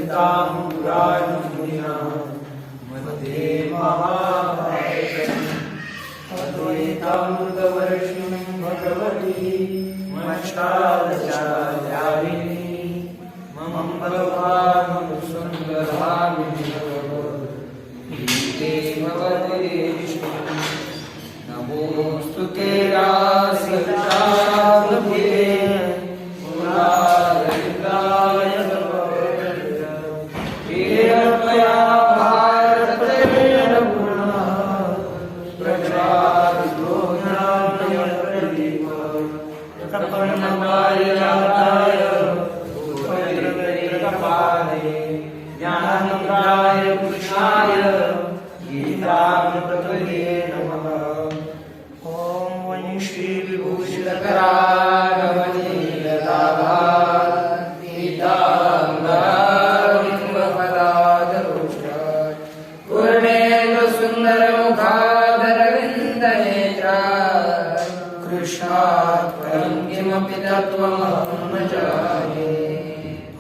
कथितां पुराणमुनिना मध्ये महाभारतम् अद्वैतामृतवर्षिणीं भगवतीं मच्छादचार्यायिनी मम भगवान् सुन्दरामिनी गीते भवते विष्णु नमोऽस्तु ते रासिकाभुते पुरारिताय तवया भारतेन पुनः प्रचारितो ज्ञानप्रदीप प्रपन्नवार्याय उपद्रवैकपाले ज्ञानमुद्राय कृष्णाय गीतामृतये नमः। ॐ वै श्रीविभूषितकरागमनीलताभागीताम्बरबिम्बफलादरुष्टात् पूर्णेन्दुसुन्दरमुखादरविन्दनेत्रात् कृष्णात् परं किमपि तत्त्वमहं न जाने।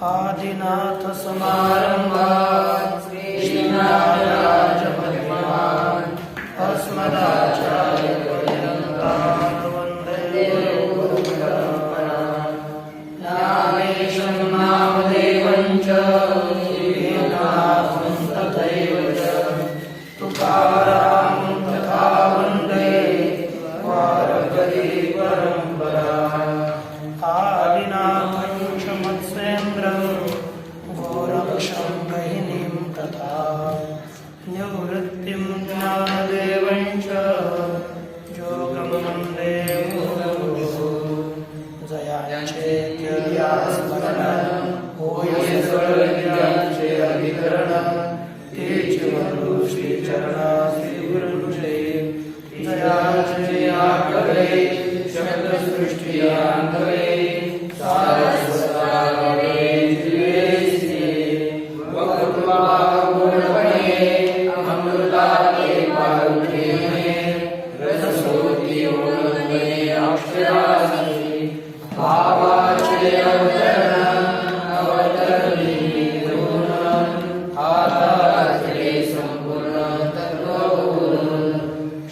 आदिनाथसमारम्भात् श्रीनाथराजमहिमान् अस्मदाचार्यपर्यन्तान् वन्दे गुरुपरम्पराम्। नामेशं नामदेवं च श्रीनाथं तथैव च तुकारामं तथा वन्दे वारकरी परम्पराम्। आदिनाथं च मत्स्येन्द्रं गोरक्षं गहिनीं तथा निवृत्तिं ज्ञानदेवं च योगं वन्दे गुरुः। जयाचेत्यस्मरणं होय सर्वज्ञानस्य अधिकरणं तेजवन्तु श्रीचरणा श्रीगुरुजय जयाचयाकरे शब्दसृष्टियान्तरे सारस्वतारे दिव्येशे वक्रतुण्डमहागुणपणे अमृताते पारुखे रसोति वन्दे अक्षराणि भावाचयवतरणं अवतरणीयगुणं आधारे सम्पूर्णं तत्त्वगुरुं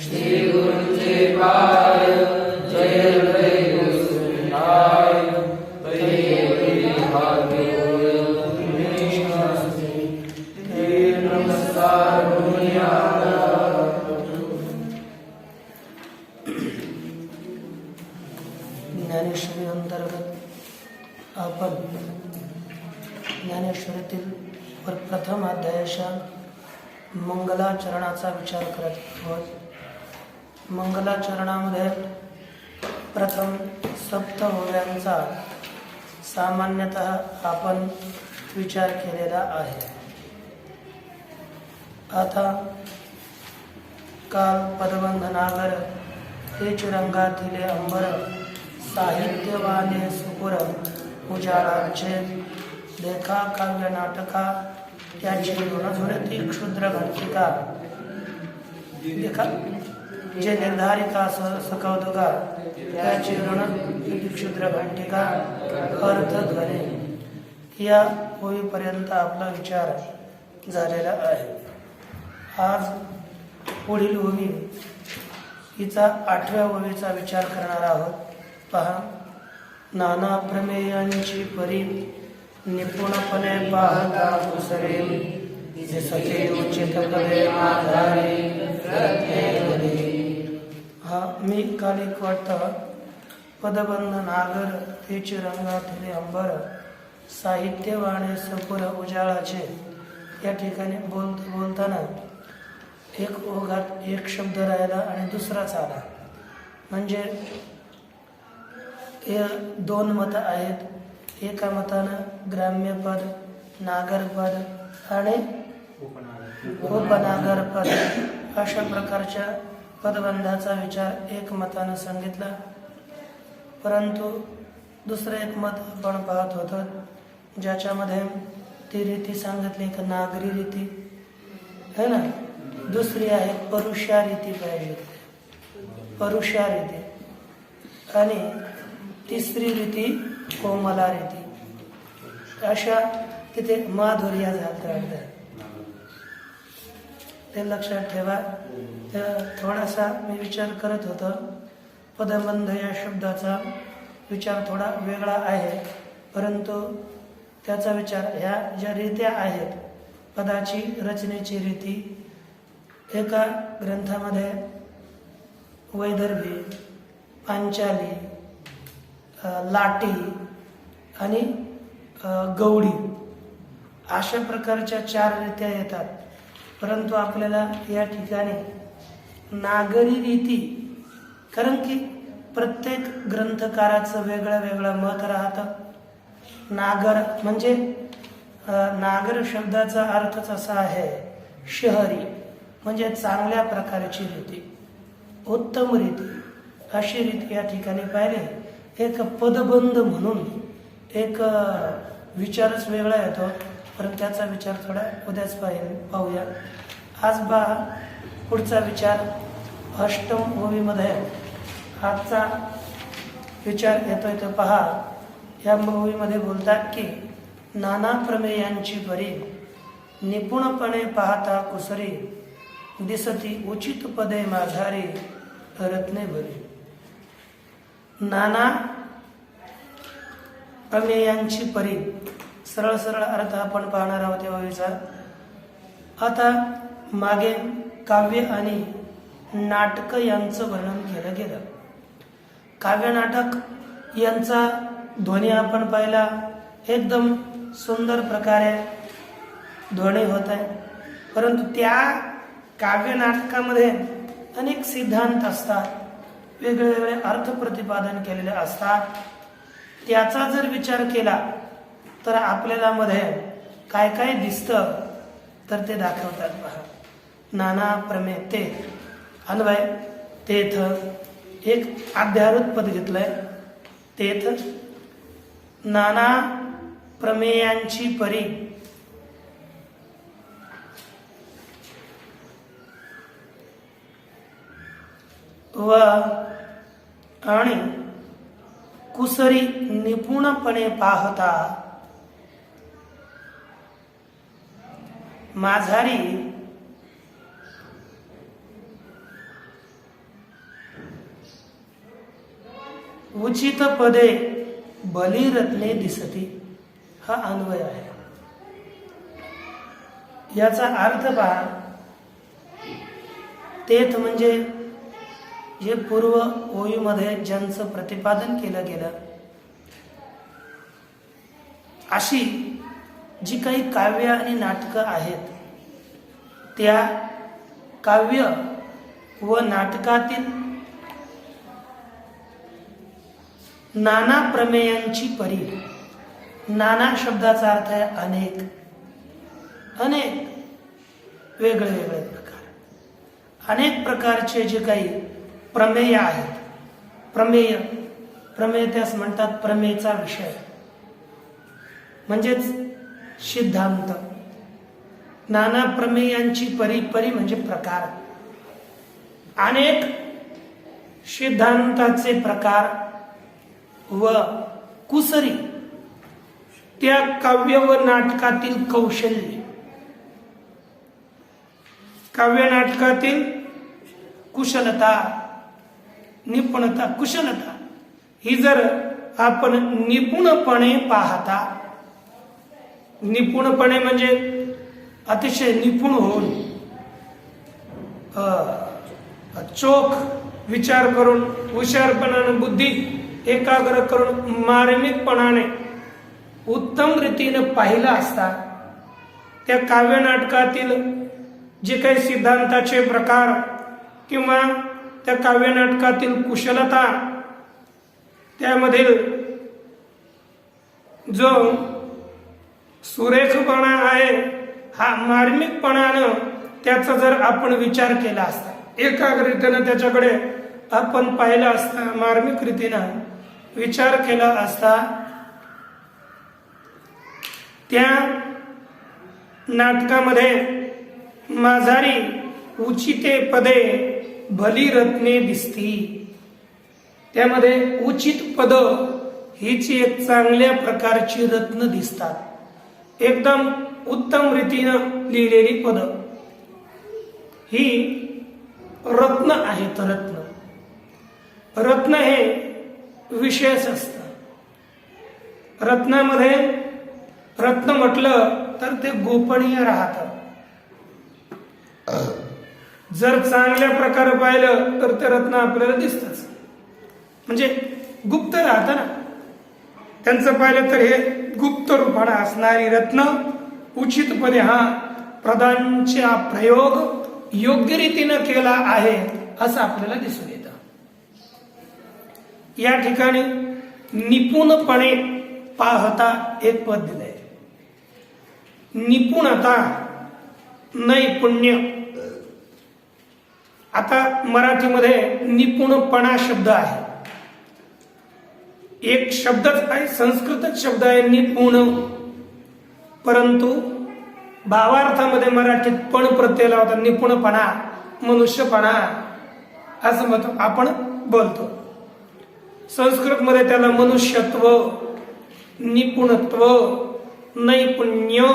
श्रीगुरुदेवाय जय जय गुरुदेवाय ज्ञानेश्वरी अंतर्गत आपण ज्ञानेश्वरीतील प्रथम अध्यायाच्या मंगलाचरणाचा विचार करत आहोत. मंगलाचरणामध्ये प्रथम सप्तहोव्यांचा सामान्यतः आपण विचार केलेला आहे. आता काल पदबंधनागर हे चिरंगाथिले अंबर साहित्यवाने सुपुर उजाळाचे लेखा काव्य नाटका त्याची ऋणझुरती क्षुद्र घंटिका लेखा जे निर्धारिका सकौतुका त्याची ऋण क्षुद्र घंटिका अर्थ ध्वनी या होईपर्यंत आपला विचार झालेला आहे. आज पुढील ओवी हिचा 8व्या ओवीचा विचार करणार आहोत. पहा, नाना प्रमेयांची परी निपुणपणे पाहता कुसरे जे सखे उचित पदे आधारे रत्ने. हा मी काल एक वाटतं पदबंध नागर ते चिरंगाथिले अंबर साहित्यवाणे सपुर उजाळाचे या ठिकाणी बोलताना एक ओघात एक शब्द राहिला आणि दुसराच आला. म्हणजे हे दोन मतं आहेत. एका मतानं ग्राम्यपद, नागरपद आणि उपनागरपद अशा प्रकारच्या पदबंधाचा विचार एक मतानं सांगितला. परंतु दुसरं एक मत आपण पाहत होतो ज्याच्यामध्ये ती रीती सांगितली की नागरी रीती है ना, दुसरी आहे परुषा रीती पाहिजे, परुषा रीती, आणि तिसरी रीती कोमला रीती. अशा तिथे माधुर्य झालं वाटतं, ते लक्षात ठेवा. तर थोडासा मी विचार करत होतो, पदबंध या शब्दाचा विचार थोडा वेगळा आहे, परंतु त्याचा विचार ह्या ज्या रीत्या आहेत, पदाची रचनेची रीती, एका ग्रंथामध्ये वैदर्भी, पांचाली, लाटी आणि गवळी अशा प्रकारच्या 4 रीत्या येतात. परंतु आपल्याला या ठिकाणी नागरी रीती, कारण की प्रत्येक ग्रंथकाराचं वेगळं वेगळं मत राहतं. नागर म्हणजे नागर शब्दाचा अर्थच असा आहे शहरी, म्हणजे चांगल्या प्रकारची रीती, उत्तम रीती. अशी रीती या ठिकाणी पाहिले. एक पदबंध म्हणून एक विचारच वेगळा येतो, परंतु त्याचा विचार थोडा उद्याच पाहूया. आज पुढचा विचार अष्टम ओवीमध्ये आजचा विचार येतोय. तर पहा, या ओवीमध्ये बोलतात की नाना प्रमेयांची परी निपुणपणे पाहता कुसरी दिसती उचित पदे माझारी रत्ने भरी. नाना प्रमेयांची परी, सरळ सरळ अर्थ आपण पाहणार आहोत या ओवीचा. आता मागे काव्य आणि नाटक यांचं वर्णन केलं गेलं. काव्य नाटक यांचा ध्वनी आपण पाहिला, एकदम सुंदर प्रकारे ध्वनी होत आहे. परंतु त्या काव्य नाटकामध्ये अनेक सिद्धांत असतात, वेगवेगळे अर्थ प्रतिपादन केलेले असतात. त्याचा जर विचार केला तर आपल्याला मध्ये काय काय दिसतं तर ते दाखवतात. पहा, नाना प्रमेय ते अन्वय तेथ, एक आध्यारोत पद घेतलंय तेथ. नाना प्रमेयांची परी व आणि कुसरी निपुणपणे पाहता माझारी उचित पदे बलिरत्ने दिसती. हा अन्वय आहे. याचा अर्थ पहा, तेथ म्हणजे जे पूर्व ओवीमध्ये ज्यांचं प्रतिपादन केलं गेलं, अशी जी काही काव्य आणि नाटकं आहेत, त्या काव्य व नाटकातील नाना प्रमेयांची परी. नाना शब्दाचा अर्थ आहे अनेक, अनेक वेगळे वेगळे प्रकार, अनेक प्रकारचे जे काही प्रमेय आहेत. प्रमेय त्यास म्हणतात प्रमेयचा विषय, म्हणजेच सिद्धांत. नाना प्रमेयांची परी म्हणजे प्रकार, अनेक सिद्धांताचे प्रकार व कुसरी त्या काव्य व नाटकातील कौशल्य, काव्य नाटकातील कुशलता, निपुणता, कुशलता ही जर आपण निपुणपणे पाहता, निपुणपणे म्हणजे अतिशय निपुण होऊन चोख विचार करून, हुशारपणाने बुद्धी एकाग्र करून, मार्मिकपणाने उत्तम रीतीने पाहिलं असता त्या काव्य नाटकातील जे काही सिद्धांताचे प्रकार किंवा त्या काव्य नाटकातील कुशलता, त्यामधील जो सुरेखपणा आहे, हा मार्मिकपणानं त्याचा जर आपण विचार केला असता, एकाग्रतेनं त्याच्याकडे आपण पाहिलं असता, मार्मिक रीतीनं विचार केला असता, त्या नाटकामध्ये माझारी उचिते पदे भली रत्ने दिसती. त्यामध्ये उचित पद हीच एक चांगल्या प्रकारची रत्न दिसतात. एकदम उत्तम रीतीनं लिहिलेली पद ही रत्न आहेत. रत्न हे विशेष असतं. रत्नामध्ये रत्न म्हटलं तर ते गोपनीय राहतं. जर चांगल्या प्रकारे पाहिलं तर ते रत्न आपल्याला दिसतच, म्हणजे गुप्त राहतं ना. त्यांचं पाहिलं तर हे गुप्त रूपाने असणारी रत्न उचितपणे हा पदांचा प्रयोग योग्य रीतीनं केला आहे असं आपल्याला दिसून येतं. या ठिकाणी निपुणपणे पाहता एक पद दिलंय. निपुणता, नैपुण्य. आता मराठीमध्ये निपुणपणा शब्द आहे, एक शब्दच आहे, संस्कृतच शब्द आहे निपुण, परंतु भावार्थामध्ये मराठीत पण प्रत्यय लावता. निपुणपणा, मनुष्यपणा असं मत आपण बोलतो. संस्कृतमध्ये त्याला मनुष्यत्व, निपुणत्व, नैपुण्य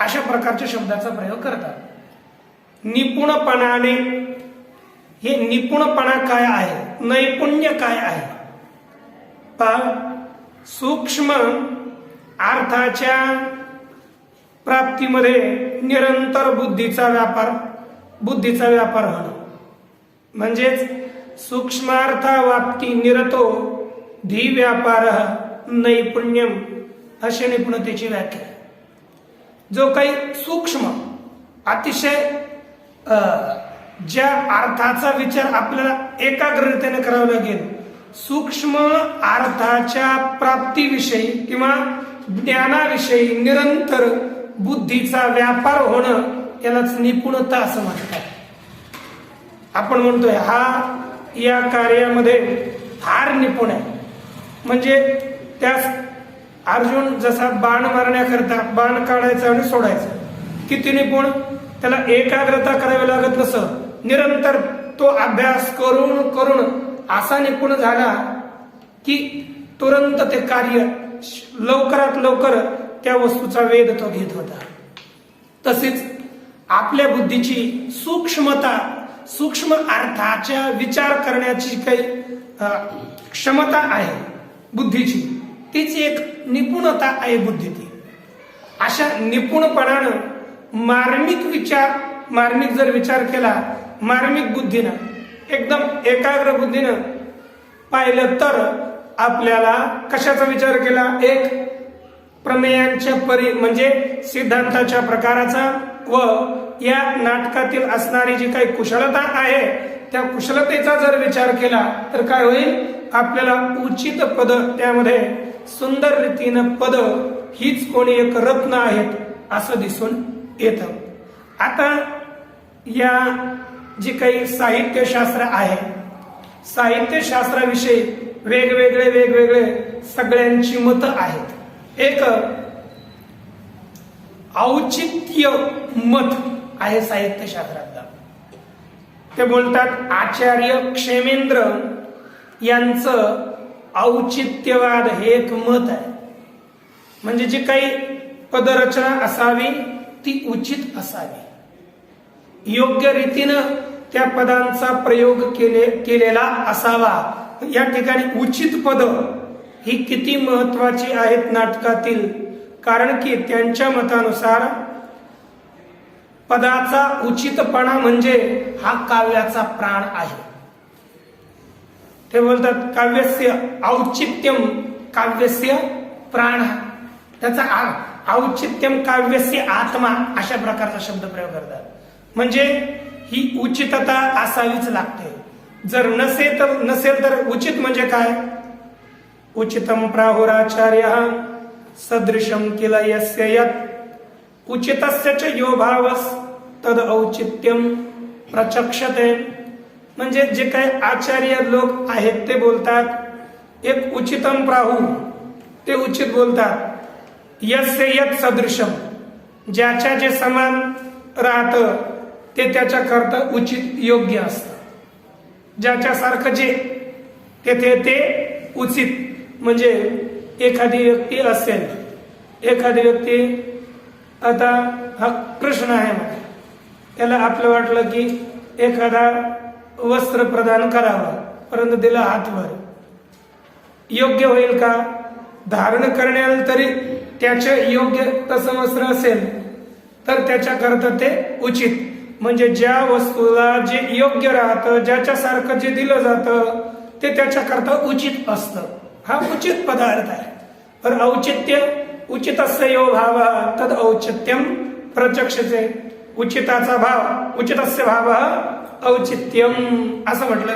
अशा प्रकारच्या शब्दाचा प्रयोग करतात. निपुणपणाने, हे निपुणपणा काय आहे, नैपुण्य काय आहे पहा. सूक्ष्म अर्थाच्या प्राप्तीमध्ये निरंतर बुद्धीचा व्यापार होणं, म्हणजेच सूक्ष्मार्थावाप्ती निरतो धी व्यापार नैपुण्यम, अशी निपुणतेची व्याख्या. जो काही सूक्ष्म, अतिशय ज्या अर्थाचा विचार आपल्याला एकाग्रतेने करावा लागेल, सूक्ष्म अर्थाच्या प्राप्तीविषयी किंवा ज्ञानाविषयी निरंतर बुद्धीचा व्यापार होणं, यालाच निपुणता असं म्हणतात. आपण म्हणतोय हा या कार्यामध्ये फार निपुण आहे. म्हणजे त्यास अर्जुन जसा बाण मारण्याकरता बाण काढायचा आणि सोडायचा, किती निपुण, त्याला एकाग्रता करावी लागत नसं, निरंतर तो अभ्यास करून करून असा निपुण झाला की तुरंत ते कार्य लवकरात लवकर त्या वस्तूचा वेध तो घेत होता. तसेच आपल्या बुद्धीची सूक्ष्मता, सूक्ष्म अर्थाच्या विचार करण्याची काही क्षमता आहे बुद्धीची, तीच एक निपुणता आहे बुद्धीची. अशा निपुणपणानं मार्मिक जर विचार केला, मार्मिक बुद्धीनं, एकदम एकाग्र बुद्धीनं पाहिलं तर आपल्याला कशाचा विचार केला, एक प्रमेयांच्या म्हणजे सिद्धांताच्या प्रकाराचा व या नाटकातील असणारी जी काही कुशलता आहे त्या कुशलतेचा जर विचार केला तर काय होईल, आपल्याला उचित पद, त्यामध्ये सुंदर रीतीनं पद हीच कोणी एक रत्न आहेत असं दिसून येतं. आता या जी काही साहित्यशास्त्र आहे, साहित्यशास्त्राविषयी वेगवेगळे सगळ्यांची मतं आहेत. एक औचित्य मत आहे साहित्यशास्त्रातलं. ते बोलतात आचार्य क्षेमेंद्र यांचं औचित्यवाद हे एक मत आहे. म्हणजे जी काही पदरचना असावी ती उचित असावी, योग्य रीतीनं त्या पदांचा प्रयोग केलेला असावा. या ठिकाणी उचित पद ही किती महत्वाची आहेत नाटकातील, कारण की त्यांच्या मतानुसार पदाचा उचितपणा म्हणजे हा काव्याचा प्राण आहे. ते बोलतात काव्यस्य औचित्यम काव्यस्य प्राण, त्याचा औचित्यम काव्यस्य आत्मा, अशा प्रकारचा शब्द प्रयोग करतात. म्हणजे ही उचितता असावीच लागते. जर नसेल तर उचित म्हणजे काय, उचितम प्राहुराचार्य सदृशम किल यस्य यत् उचितस्य च यो भावस तद औचित्यम प्रचक्षते. म्हणजे जे काही आचार्य लोक आहेत ते बोलतात एक उचितम प्राहु, ते उचित बोलतात. यस्य यत् सदृशम, ज्याच्या जे समान राहतं ते त्याच्याकरता उचित योग्य असतं. ज्याच्यासारखं जे तेथे ते उचित. म्हणजे एखादी व्यक्ती असेल, एखादी व्यक्ती आता हा कृष्ण आहे म्हणे, त्याला आपलं वाटलं की एखादा वस्त्र प्रदान करावा, परंतु दिला हातवर, योग्य होईल का? धारण करण्याला तरी त्याचे योग्य तसं वस्त्र असेल तर त्याच्याकरता ते उचित, म्हणजे ज्या वस्तूला जे योग्य राहतं, ज्याच्यासारखं जे दिलं जातं ते त्याच्याकरता उचित असतं. हा उचित पदार्थ आहे. पर औचित्य उचितस्य यो भाव तद औचित्यम प्रचक्षते. उचिताचा भाव, उचितस्य भाव औचित्यम असं म्हटलं.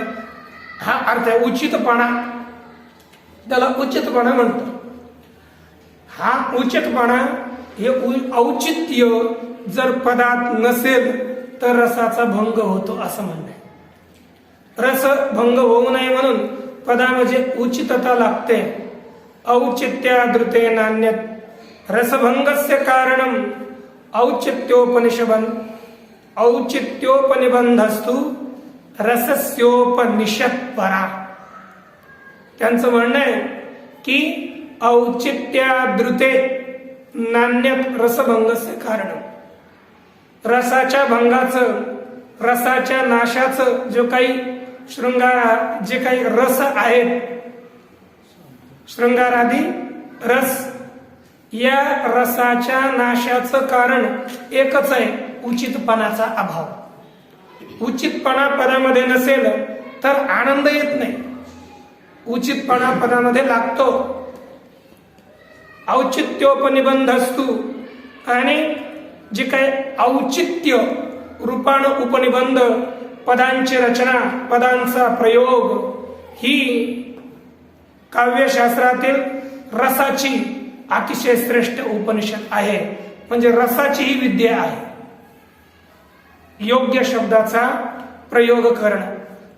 हा अर्थ आहे उचितपणा, त्याला उचितपणा म्हणतो. हा उचितपणा हे औचित्य जर पदात नसेल तर रसाचा भंग होतो असं म्हणणं आहे. रस भंग होऊ नये म्हणून पदामध्ये उचितता लागते. औचित्यादृते नान्यत रसभंगस्य कारणम औचित्योपनिबंधस्तु रसस्योपनिषत् परा. त्यांचं म्हणणं आहे की औचित्यादृते नान्यत रसभंगस्य कारणम, रसाच्या भंगाचं, रसाच्या नाशाचं जो काही जे काही रस आहेत, शृंगारादी रस, या रसाच्या नाशाचं कारण एकच आहे, उचितपणाचा अभाव. उचितपणा पदामध्ये नसेल तर आनंद येत नाही. उचितपणा पदामध्ये लागतो. औचित्योपनिबंध असतो, आणि जे काही औचित्य रूपाण उपनिबंध, पदांची रचना, पदांचा प्रयोग, ही काव्यशास्त्रातील रसाची अतिशय श्रेष्ठ उपनिषद आहे. म्हणजे रसाची ही विद्या आहे, योग्य शब्दाचा प्रयोग करणं.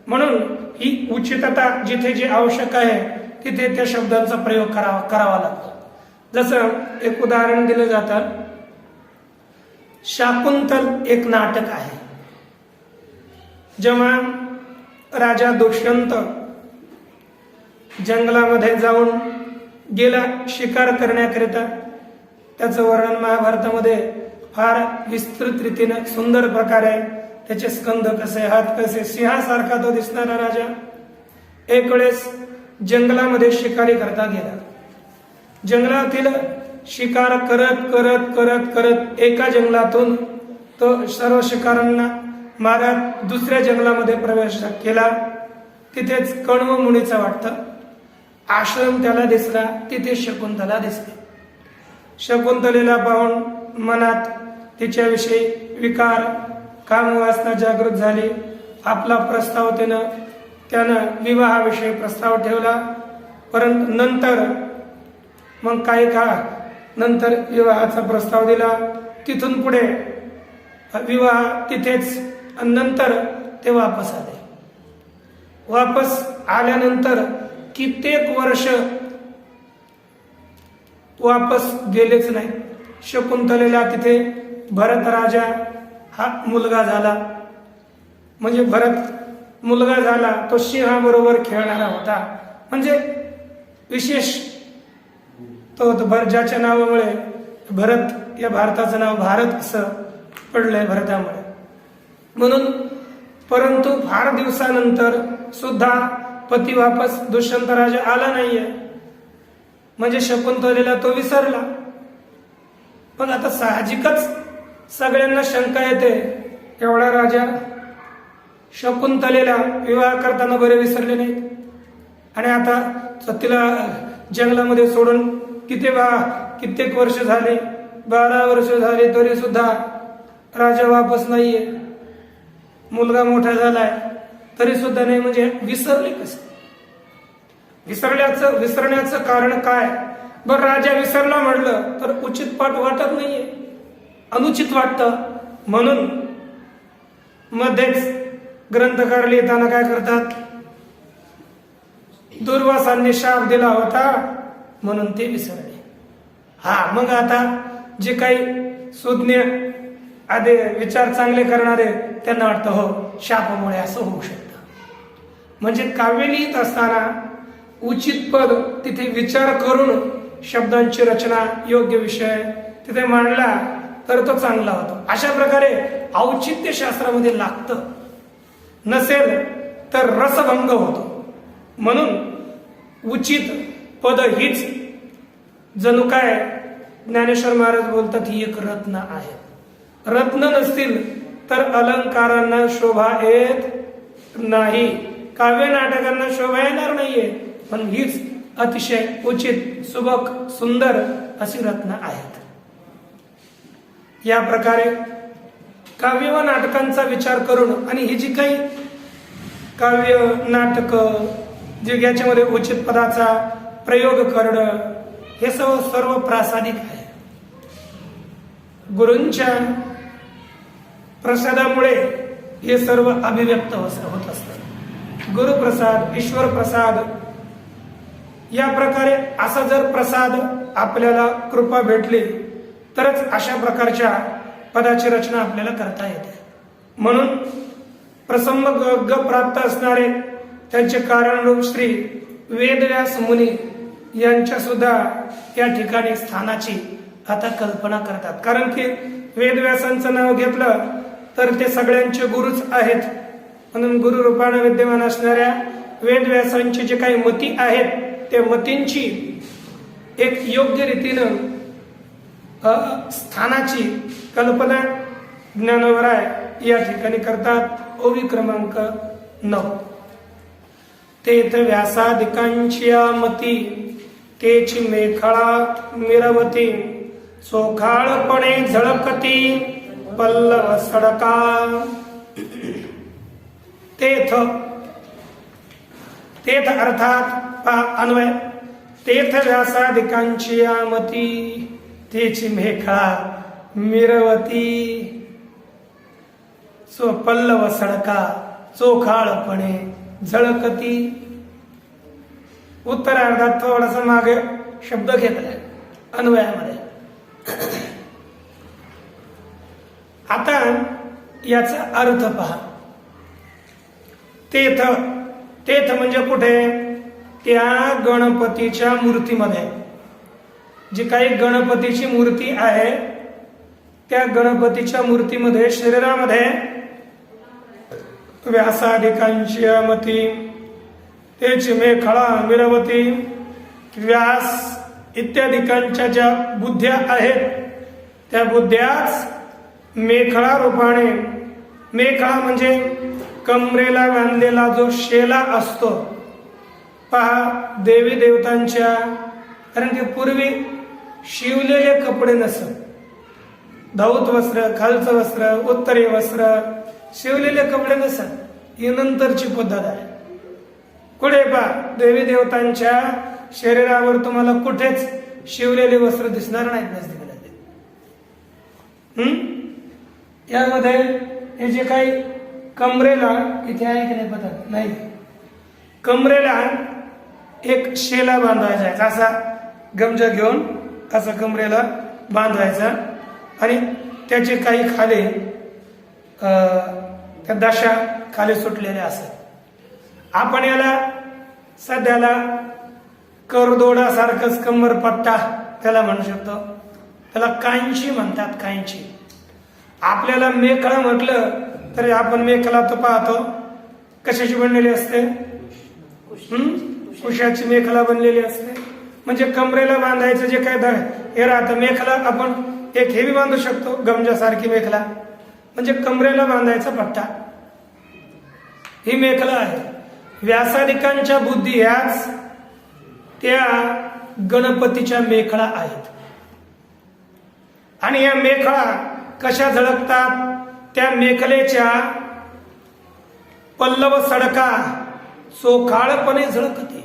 म्हणून ही उचितता जिथे जे आवश्यक आहे तिथे त्या शब्दांचा प्रयोग करावा लागतो. जसं एक उदाहरण दिलं जातं, शाकुंतल एक नाटक आहे. जेव्हा राजा दुष्यंत जंगलामध्ये जाऊन गेला शिकार करण्याकरिता, त्याचं वर्णन महाभारतामध्ये फार विस्तृत रीतीने सुंदर प्रकारे, त्याचे स्कंद कसे, हात कसे, सिंहासारखा तो दिसणारा राजा एक वेळेस जंगलामध्ये शिकारी करता गेला. जंगलातील शिकार करत करत करत करत एका जंगलातून तो सर्व शिकारांना मारत दुसऱ्या जंगलामध्ये प्रवेश केला. तिथेच कण्व मुनीचा वाटतं आश्रम त्याला दिसला. तिथे शकुंतला दिसली. शकुंतलेला पाहून मनात तिच्याविषयी विकार, कामवासना जागृत झाली. आपला प्रस्ताव त्यानं विवाहाविषयी प्रस्ताव ठेवला. परंतु नंतर मग काही काळ नंतर विवाहाचा प्रस्ताव दिला. तिथून पुढे विवाह तिथेच, नंतर ते वापस आले. वापस आल्यानंतर कित्येक वर्ष वापस गेलेच नाही. शकुंतलेला तिथे भरत राजा हा मुलगा झाला. म्हणजे भरत मुलगा झाला, तो सिंहाबरोबर खेळणारा होता. म्हणजे विशेष तो ज्याच्या नावामुळे भरत, या भारताचं नाव भारत असं पडलंय भरतामुळे म्हणून. परंतु फार दिवसानंतर सुद्धा पती वापस दुष्यंत राजा आला नाहीये. म्हणजे शकुंतलेला तो विसरला. पण आता साहजिकच सगळ्यांना शंका येते, एवढा राजा शकुंतलेला विवाह करताना बरे विसरले नाहीत, आणि आता तिला जंगलामध्ये सोडून कित्येक वर्ष झाले, 12 वर्ष झाले, तरी सुद्धा राजा वापस नाहीये. मुलगा मोठा झालाय तरी सुद्धा नाही. म्हणजे विसरले कसं? विसरण्याचं कारण काय? बरं, राजा विसरला म्हटलं तर उचित वाटत नाहीये, अनुचित वाटतं. म्हणून मध्येच ग्रंथकार लिहिताना काय करतात, दुर्वासांनी शाप दिला होता म्हणून ते विसरले. मग आता जे काही सुज्ञ आधी विचार चांगले करणारे त्यांना वाटतं हो, शापामुळे असं होऊ शकतं. म्हणजे काव्य लिहित असताना उचित पद तिथे विचार करून शब्दांची रचना, योग्य विषय तिथे मांडला तर तो चांगला होतो. अशा प्रकारे औचित्य शास्त्रामध्ये लागतं, नसेल तर रसभंग होतो. म्हणून उचित पद हीच जणू काय ज्ञानेश्वर महाराज बोलतात ही एक रत्न आहे. रत्न नसतील तर अलंकारांना शोभा येत नाही, काव्य नाटकांना शोभा येणार नाहीये. पण हीच अतिशय उचित सुबक सुंदर अशी रत्न आहेत. या प्रकारे काव्य व नाटकांचा विचार करून आणि ही जी काही काव्य नाटक जे याच्यामध्ये उचित पदाचा प्रयोग करणं हे सर्व प्रासादिक आहे. गुरूंच्या प्रसादामुळे हे सर्व अभिव्यक्त होत असतं. गुरुप्रसाद, ईश्वर प्रसाद, या प्रकारे असा जर प्रसाद आपल्याला कृपा भेटली तरच अशा प्रकारच्या पदाची रचना आपल्याला करता येते. म्हणून प्रसंग प्राप्त असणारे त्यांचे कारणरूप श्री वेदव्यास मुनी यांच्या सुद्धा या ठिकाणी स्थानाची आता कल्पना करतात. कारण की वेदव्यासांचं नाव घेतलं तर ते सगळ्यांचे गुरुच आहेत. म्हणून गुरु रूपाने विद्यमान असणाऱ्या वेदव्यासांची जे काही मती आहेत त्या मतींची एक योग्य रीतीनं स्थानाची कल्पना ज्ञानोबराय या ठिकाणी करतात. ओवी क्रमांक 9. तेथ व्यासादिकांची मती तेची मेखळा मिरवती, सोखाळपणे झळकती पल्लव सडका. तेथ, तेथ अर्थात अन्वय, तेथ व्यासादिकांची मती तेची मेखळा मिरवती, सो पल्लव सडका चोखाळपणे झळकती. उत्तरार्धात थोडासा मागे शब्द घेतलाय अन्वयामध्ये. आता याचा अर्थ पहा. तेथ, तेथ म्हणजे कुठे? त्या गणपतीच्या मूर्तीमध्ये, जी काही गणपतीची मूर्ती आहे त्या गणपतीच्या मूर्तीमध्ये शरीरामध्ये व्यासादिकांची मती तेची मेखळा मिरवती. व्यास इत्यादिकांच्या ज्या बुद्ध्या आहेत त्या बुद्ध्याच मेखळा रूपाने, मेखळा म्हणजे कमरेला बांधलेला जो शेला असतो पहा देवी देवतांच्या. कारण की पूर्वी शिवलेले कपडे नसत, धौत वस्त्र, खालचं वस्त्र, उत्तरी वस्त्र, शिवलेले कपडे नसत. ही नंतरची पद्धत आहे. कुठे पहा देवी देवतांच्या शरीरावर तुम्हाला कुठेच शिवलेले वस्त्र दिसणार नाहीत नसते. यामध्ये हे जे काही कमरेला इथे आहे की नाही पता नाही, कमरेला एक शेला बांधायचा आहे. असा गमजा घेऊन असा कमरेला बांधायचा आणि त्याचे काही खाली त्या दशा खाली सुटलेल्या असतात. आपण याला सध्याला करदोडासारखंच कंबरपट्टा त्याला म्हणू शकतो. त्याला कांची म्हणतात, कांची. आपल्याला मेखळा म्हटलं तर आपण मेखला तो पाहतो कशाची बनलेली असते, कुशाची मेखला बनलेली असते. म्हणजे कमरेला बांधायचं जे काय हे राहतं मेखला, आपण एक हेवी बांधू शकतो गमजासारखी मेखला, म्हणजे कमरेला बांधायचा पट्टा, ही मेखला आहे. व्यासादिकांच्या बुद्धी ह्याच त्या गणपतीच्या मेखळा आहेत. आणि या मेखळा कशा झळकतात? त्या मेखलेच्या पल्लव सडका सोखाळपणे झळकते.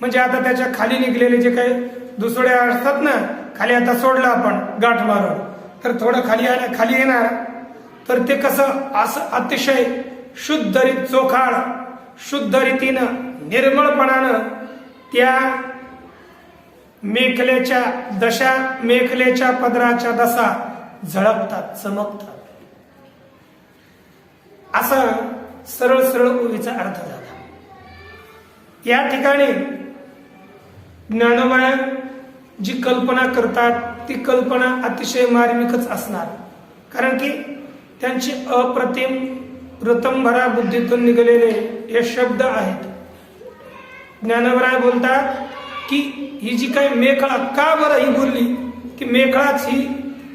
म्हणजे आता त्याच्या खाली निघलेले जे काही दुसरे असतात ना, खाली आता सोडलं आपण गाठ मारून तर थोडं खाली येणार, तर ते कसं असं अतिशय शुद्ध चोखाळ शुद्ध रीतीनं निर्मळपणानं त्या मेखलेच्या दशा, मेखलेच्या पदराच्या दशा झळकतात, चमकतात. असा सरळ सरळ ओवीचा अर्थ झाला. या ठिकाणी ज्ञानोबा जी कल्पना करतात ती कल्पना अतिशय मार्मिकच असणार, कारण की त्यांची अप्रतिम रतंभरा बुद्धीतून निघालेले हे शब्द आहेत. ज्ञानोबराय बोलतात की ही जी काही मेखळा, का बरं ही बोलली की मेखळाच ही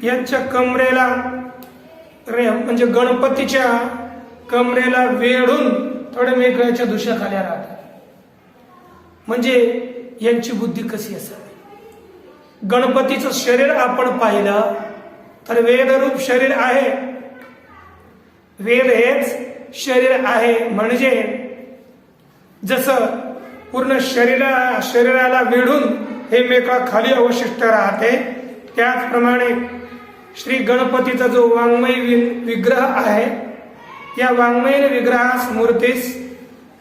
यांच्या कमरेला म्हणजे गणपतीच्या कमरेला वेढून थोड्या मेघळ्याच्या धुशाखाल्या राहतात. म्हणजे यांची बुद्धी कशी असावी. गणपतीचं शरीर आपण पाहिलं तर वेदरूप शरीर आहे. वेद हेच शरीर आहे. म्हणजे जसं पूर्ण शरीराला वेढून हे मेघा खाली अवशिष्ट राहते, त्याचप्रमाणे श्री गणपतीचा जो वाङ्मय विग्रह आहे, या वाङ्मय विग्रहास मूर्तीस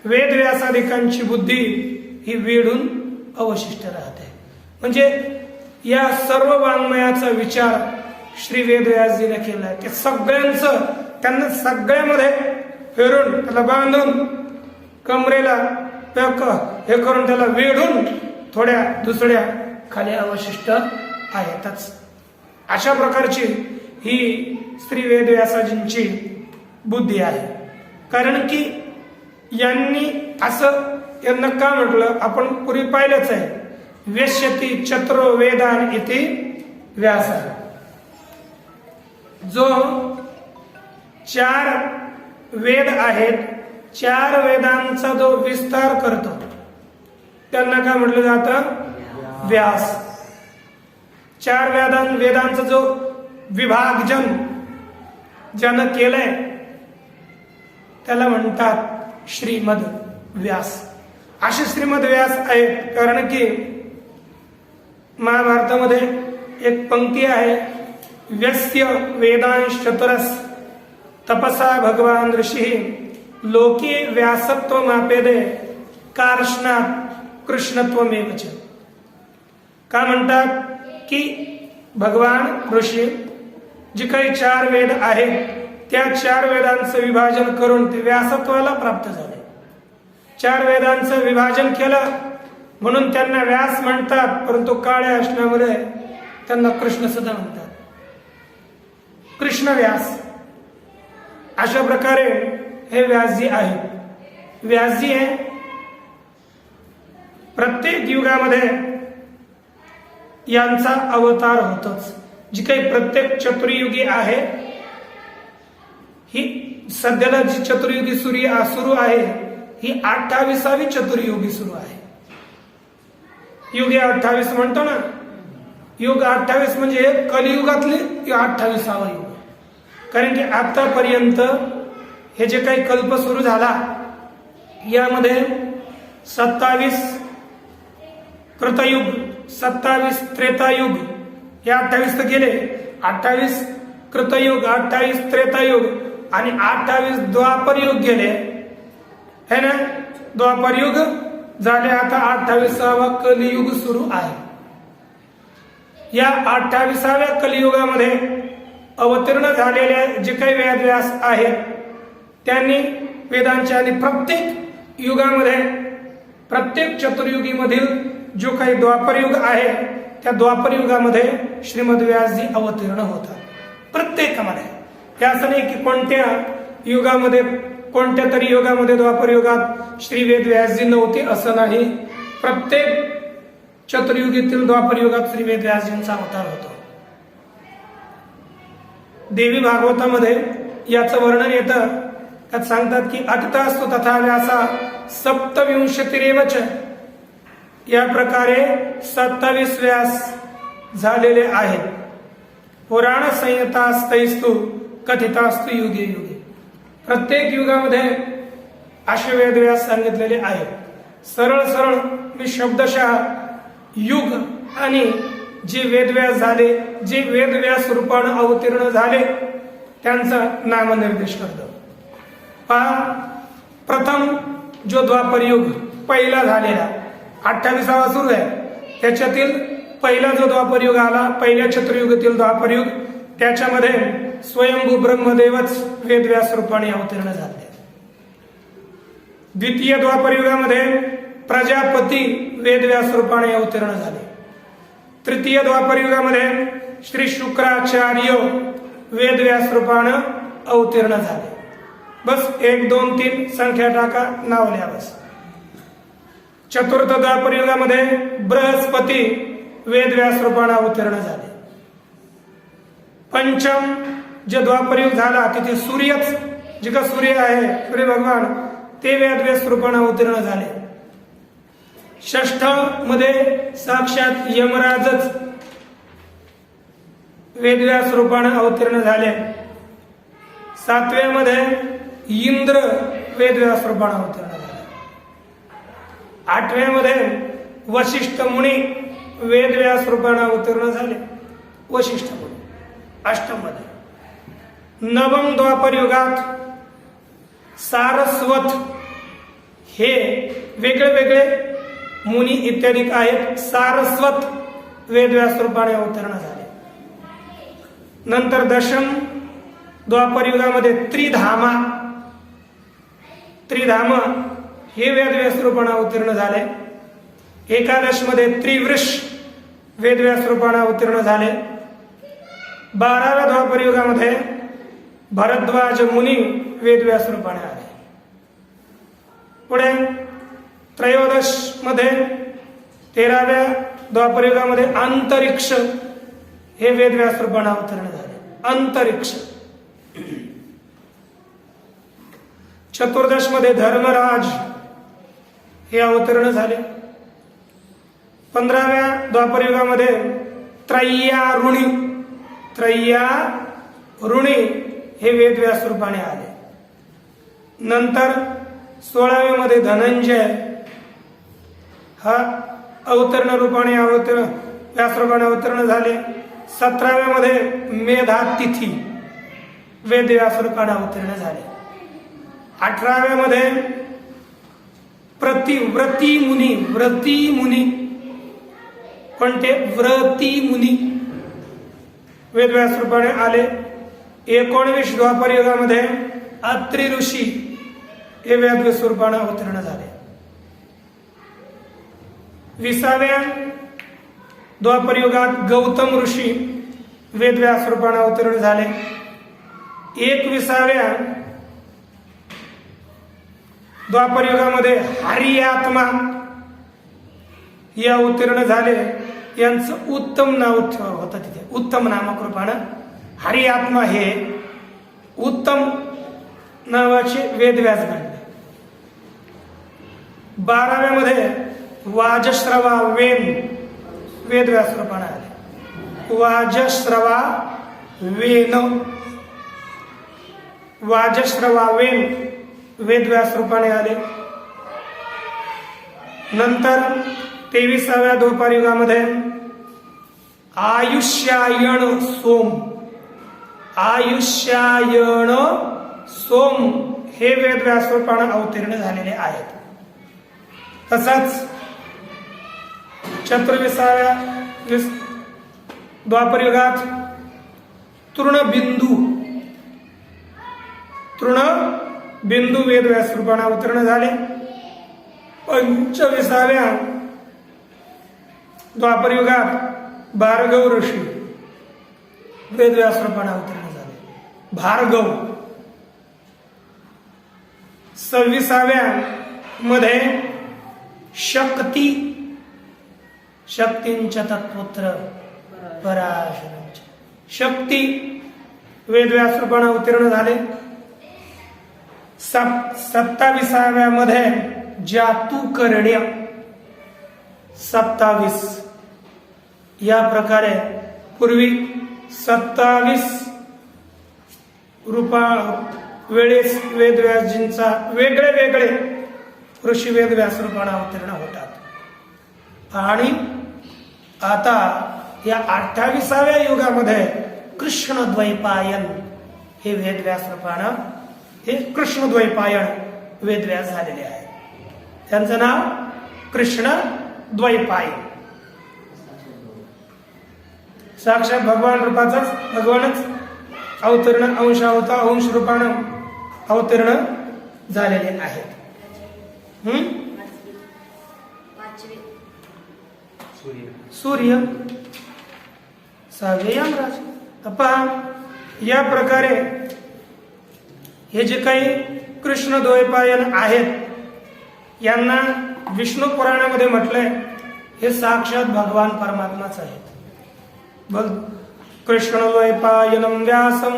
वेदव्यासादिकांची बुद्धी ही वेढून अवशिष्ट राहते. म्हणजे या सर्व वाङ्मयाचा विचार श्री वेदव्यासजीने केला. ते सगळ्यांचं त्यांना सगळ्यामध्ये फेरून त्याला बांधून कमरेला हे करून त्याला वेढून थोड्या दुसऱ्या खाली अवशिष्ट आहेतच. अशा प्रकारची ही श्री वेदव्यासाजींची बुद्धी आहे. कारण की यांनी असं यांना का म्हटलं आपण पूर्वी पाहिलंच आहे, वेश्यती चतुरो वेदान इति व्यास. जो 4 वेद आहेत, 4 वेदांचा जो विस्तार करतो त्यांना काय म्हटलं जातं, व्यास. 4 वेदांचा जो विभागजन ज्यानं केलंय त्याला म्हणतात श्रीमद व्यास. असे श्रीमद व्यास आहेत. कारण की महाभारतामध्ये एक पंक्ती आहे, व्यस्य वेदांश चतुरस तपसा भगवान ऋषी लोके व्यासत्व मापेदे कार्ष्णात कृष्णत्वमेवच. का म्हणतात की भगवान ऋषी जी काही 4 वेद आहेत त्या 4 वेदांचं विभाजन करून ते व्यासत्वाला प्राप्त झाले. 4 वेदांचं विभाजन केलं म्हणून त्यांना व्यास म्हणतात, परंतु काळ्या असल्यामुळे त्यांना कृष्ण सुद्धा म्हणतात, कृष्ण व्यास. अशा प्रकारे हे व्यासजी आहेत. व्यासजी हे प्रत्येक युगामध्ये यांचा अवतार होतोच. जी काही प्रत्येक चतुर्युगी आहे, ही सध्याला जी चतुर्युगी सुरू आहे ही 28वी चतुर्युगी सुरू आहे. युगे 28 म्हणतो ना, युग 28 म्हणजे कलियुगातले 28वा युग. कारण की आतापर्यंत हे जे काही कल्प सुरू झाला यामध्ये 27 कृतयुग, 27 त्रेतायुग, हे 28 तर गेले. 28 कृतयुग, 28 त्रेतायुग आणि 28 द्वापरयुग गेले है ना. द्वापरयुग झाले, आता 28वा कलियुग सुरू आहे. या 28व्या कलियुगामध्ये अवतीर्ण झालेल्या जे काही वेदव्यास आहेत त्यांनी वेदांच्या आणि प्रत्येक युगामध्ये, प्रत्येक चतुर्युगीमधील जो काही द्वापरयुग आहे त्या द्वापरयुगामध्ये श्रीमद व्यासजी अवतीर्ण होतात. प्रत्येकामध्ये. हे असं नाही की कोणत्या युगामध्ये, कोणत्या तरी युगामध्ये द्वापर युगात श्री वेद व्यासजी नव्हते असं नाही. प्रत्येक चतुर्युगीतील द्वापर युगात श्री वेद व्यासजींचा अवतार होतो. देवी भागवतामध्ये याचं वर्णन येतं. त्यात सांगतात की अटतास्तु तथा व्यासा सप्तविंशतिरेवच. या प्रकारे 27 व्यास झालेले आहेत. पुराण संहितास्तैस्तु कथितास्तु युगे युगे. प्रत्येक युगामध्ये असे वेदव्यास सांगितलेले आहेत. सरळ सरळ मी शब्दशः युग आणि जे वेदव्यास झाले, जे वेदव्यास रूपाने अवतीर्ण झाले त्यांचा नामनिर्देश करतो. पहा, प्रथम जो द्वापर युग पहिला झालेला 28वा सुरू आहे, त्याच्यातील पहिला जो द्वापर युग आला, पहिल्या चतुर्युगातील द्वापर युग, त्याच्यामध्ये स्वयंभू ब्रह्मदेवच वेदव्यास रूपाने अवतीर्ण झाले. द्वितीय द्वापर युगामध्ये प्रजापती वेदव्यास रूपाने अवतीर्ण झाले. तृतीय द्वापर युगामध्ये श्री शुक्राचार्य वेदव्यास रूपानं अवतीर्ण झाले. बस 1 2 3 संख्या टाका, नाव लिहा बस. चतुर्थ द्वापर युगामध्ये बृहस्पती वेदव्यास रूपानं अवतीर्ण झाले. पंचम जे द्वापर युग झाला तिथे सूर्यच, जे का सूर्य आहे सूर्य भगवान ते वेदव्यास रूपानं अवतीर्ण झाले. षष्ठ मध्ये साक्षात यमराजच वेदव्यास रूपानं अवतीर्ण झाले. सातव्यामध्ये इंद्र वेदव्यास रूपानं अवतीर्ण झाले. आठव्यामध्ये वशिष्ठ मुनी वेदव्यास रूपानं अवतीर्ण झाले. वशिष्ठ मुनी. अष्टम मध्ये नवम द्वापर युगात सारस्वत हे वेगळे वेगळे मुनी इत्यादी आहेत. सारस्वत वेदव्यास रूपाने अवतीर्ण झाले. नंतर दशम द्वापर युगामध्ये त्रिधामा हे वेदव्यास रूपाने अवतीर्ण झाले. एकादश मध्ये त्रिवृष वेदव्यास रूपाने अवतीर्ण झाले. 12व्या द्वापर युगामध्ये भरद्वाज मुनी वेदव्यास रूपाने आले. पुढे त्रयोदश मध्ये 13व्या द्वापर युगामध्ये अंतरिक्ष हे वेदव्यास रूपाने अवतीर्ण झाले. अंतरिक्ष. चतुर्दश मध्ये धर्मराज हे अवतीर्ण झाले. 15व्या द्वापर युगामध्ये त्रय्यारुणी हे वेदव्यास रूपाने आले. नंतर 16व्या मध्ये धनंजय हा अवतरण रूपाने व्यास रूपाने अवतीर्ण झाले. 17व्या मध्ये मेधातिथी वेदव्यास रूपाने अवतीर्ण झाले. 18व्या मध्ये व्रती मुनी पण ते व्रती मुनी वेदव्यास रूपाने आले. 19 द्वापर युगामध्ये अत्रि ऋषी हे वेदव्यास रूपाने अवतीर्ण झाले. 20व्या द्वापर युगात गौतम ऋषी वेदव्यास रूपाने अवतीर्ण झाले. 21व्या द्वापर युगामध्ये हरिआत्मा हे अवतीर्ण झाले. यांचं उत्तम नाव होतं तिथे. उत्तम नामकृपानं हरिआत्मा हे उत्तम नावाचे वेदव्यास गणले. 12व्या मध्ये वाजश्रवा वेन वेदव्यास रूपाने आले. वाजश्रवा वेन वेदव्यास रूपाने आले. नंतर 23व्या द्वापर युगामध्ये आयुष्यायण सोम हे वेदव्यास रूपाने अवतीर्ण झालेले आहेत. तसंच 24व्या द्वापर युगात तृणबिंदू वेदव्यास रूपाने अवतीर्ण झाले. 25व्या द्वापर युगात भार्गव ऋषी वेदव्यास रूपाने अवतीर्ण झाले. भार्गव. 26व्या मध्ये शक्तींच्या तत्पुत्र पराशरांचे शक्ती वेदव्यास रूपाने अवतीर्ण झाले. 27व्या मध्ये जातुकर्ण्य 27. या प्रकारे पूर्वी 27 वेळेस वेदव्यासजींचा वेगळे वेगळे ऋषी वेदव्यास रूपाने अवतीर्ण होतात. आणि आता या 28व्या युगामध्ये कृष्णद्वैपायन हे वेदव्यास रूपानं हे कृष्णद्वैपायन वेदव्यास झालेले आहे. त्यांचं नाव कृष्णद्वैपायन. साक्षात भगवानच अवतीर्ण अंश रूपानं अवतीर्ण झालेले आहेत. सूर्य सावे यमराज. तर पहा, या प्रकारे हे जे काही कृष्णद्वैपायन आहेत यांना विष्णू पुराणामध्ये म्हटलंय हे साक्षात भगवान परमात्माच आहेत. बघ, कृष्णद्वैपायनम व्यासम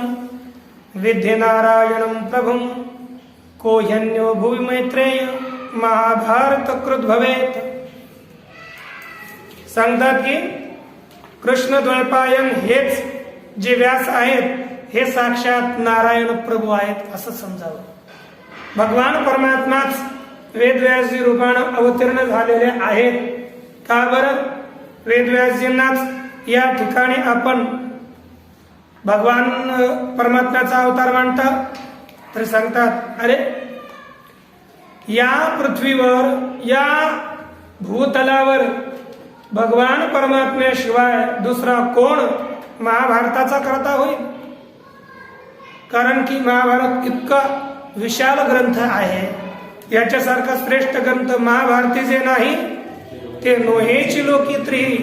विद्ये नारायणम प्रभुम को ह्यन्यो भुवि मैत्रेय महाभारत कृत भवेत. सांगतात की कृष्णद्वैपायन हेच जे व्यास आहेत हे साक्षात नारायण प्रभू आहेत असं समजावं. भगवान परमात्माच वेदव्यासजी रूपानं अवतीर्ण झालेले आहेत. का बरं? वेदव्यासजींनाच या ठिकाणी आपण भगवान परमात्म्याचा अवतार मानतात. तर सांगतात, अरे या पृथ्वीवर, या भूतलावर भगवान परमात्म्याशिवाय दुसरा कोण महाभारताचा करता होईल? कारण की महाभारत इतका विशाल ग्रंथ आहे. याच्यासारखा श्रेष्ठ ग्रंथ महाभारती जे नाही ते नोहेची लोकी त्रिही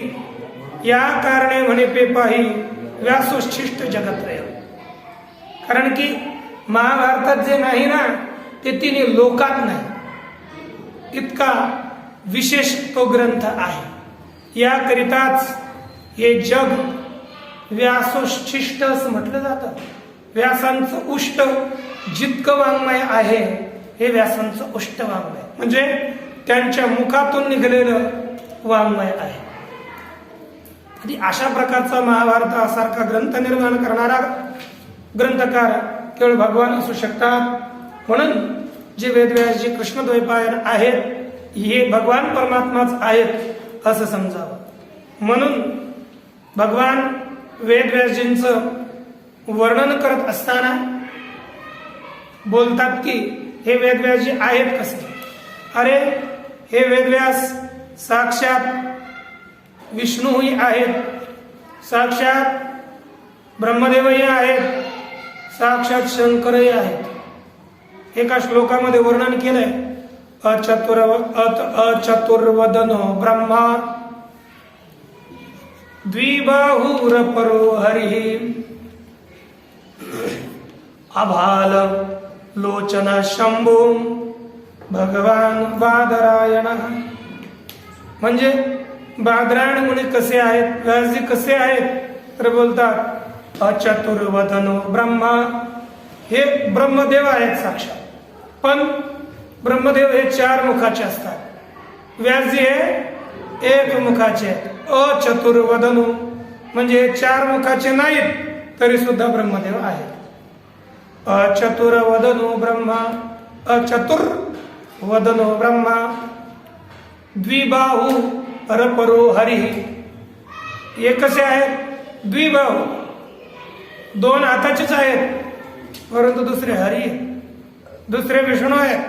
या कारणे म्हणे पेपाही व्यासोच्छिष्ट जगत्रय. कारण की महाभारतात जे नाही ना ते तिन्ही लोकात नाही, इतका विशेष तो ग्रंथ आहे. याकरिताच हे जग व्यासोच्छिष्ट असं म्हटलं जातं. व्यासांचं उष्ट जितकं वाङ्मय आहे हे व्यासांचं उष्ट वाङ्मय म्हणजे त्यांच्या मुखातून निघालेलं वाङ्मय आहे. आणि अशा प्रकारचा महाभारतासारखा ग्रंथ निर्माण करणारा ग्रंथकार केवळ भगवान असू शकतात. म्हणून जे वेदव्यास जे कृष्णद्वैपायन आहेत हे भगवान परमात्माच आहेत असं समजावं. म्हणून भगवान वेदव्यासजींचं वर्णन करत असताना बोलतात की हे वेदव्यासजी आहेत कसे? अरे हे वेदव्यास साक्षात विष्णूही आहेत, साक्षात ब्रह्मदेवही आहेत, साक्षात शंकरही आहेत. एका श्लोकामध्ये वर्णन केलंय, अचतुर्वदनो ब्रह्मा द्विबाहुरपरो हरिः अभाल लोचन शंभू भगवान बादरायण. म्हणजे बादरायण मुनी कसे आहेत, व्यासजी कसे आहेत? तर बोलतात अचतुर्वदनो ब्रह्मा, हे ब्रह्मदेव आहेत साक्षात. पण ब्रह्मदेव हे 4 मुखाचे असतात, व्यासजी हे 1 मुखाचे आहेत. अचतुर्वदनो म्हणजे 4 मुखाचे नाहीत तरी सुद्धा ब्रह्मदेव आहेत. अचतुर्वदनो ब्रह्मा, अचतुर्वदनो ब्रह्मा द्विबाहु परपरो हरी. हे कसे आहेत? द्विबाहु, 2 हाताचेच आहेत परंतु दुसरे हरी आहेत, दुसरे विष्णू आहेत.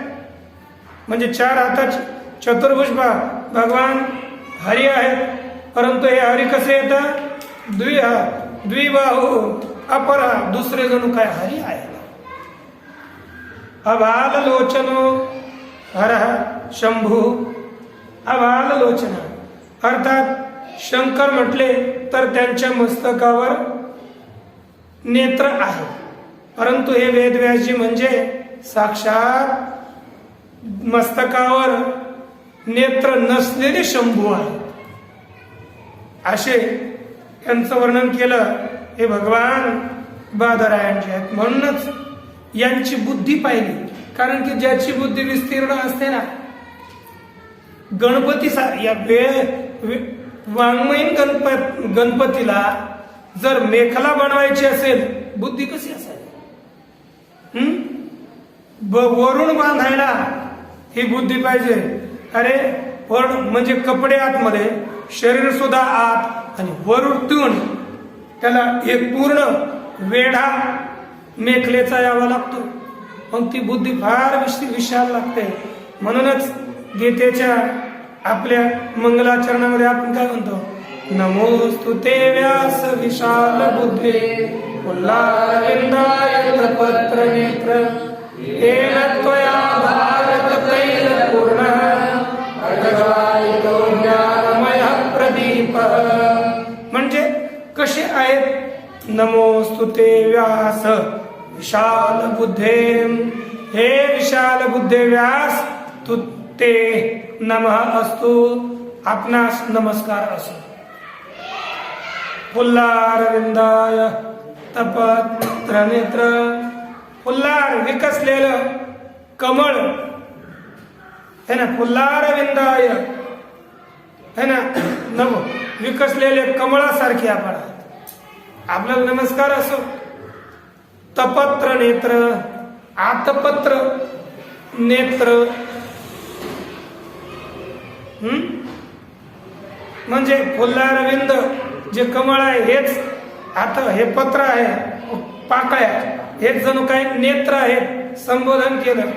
म्हणजे 4 हाताचे चतुर्भुज भगवान हरी आहेत, परंतु हे हरी कसे येतात? द्विबाहु अपरा, दुसरे जणू काय हरी आहेत. अभाल लोचनो हरः शंभू, अभाल लोचन अर्थात शंकर म्हटले तर त्यांच्या मस्तकावर नेत्र आहे, परंतु हे वेदव्यासजी म्हणजे साक्षात मस्तकावर नेत्र नसलेले शंभू आहे. असे यांचं वर्णन केलं. हे भगवान बादरायणचे आहेत. म्हणूनच यांची बुद्धी पाहिली, कारण की ज्याची बुद्धी विस्तीर्ण असते ना, गणपती या वाङ्मयीन गणपतीला जर मेखला बनवायची असेल बुद्धी कशी असावी? वरुण बांधायला ही बुद्धी पाहिजे. अरे वरुण म्हणजे कपडे आतमध्ये, शरीर सुद्धा आत, आणि वरुण त्याला एक पूर्ण वेढा मेखलेचा यावा लागतो. मग ती बुद्धी फार विशाल लागते. म्हणूनच गीतेच्या आपल्या मंगलाचरणामध्ये आपण काय म्हणतो? नमोस्तुते व्यास विशाल बुद्धे उल्लारविंदाय पत्र नेत्र येन त्वया भारत तैल पूर्ण अजगायितो ज्ञानमय प्रदीप. म्हणजे कसे आहेत? नमोस्तुते व्यास विशाल बुद्धे, हे विशाल बुद्धे व्यास, तू ते नमः अस्तु, आपणास नमस्कार असो. फुल्लारविंदाय तपत्र नेत्र, फुल्लार विकसलेलं कमळ है ना, फुल्लारविंदाय है ना, नव विकसलेले कमळासारखे आपण आपल्याला नमस्कार असो. तपत्र नेत्र, आतपत्र नेत्र म्हणजे फुल्लारविंद जे कमळ आहे हेच आता हे पत्र आहे, पाकळ्या हेच जणू काय नेत्र आहेत, संबोधन केलं.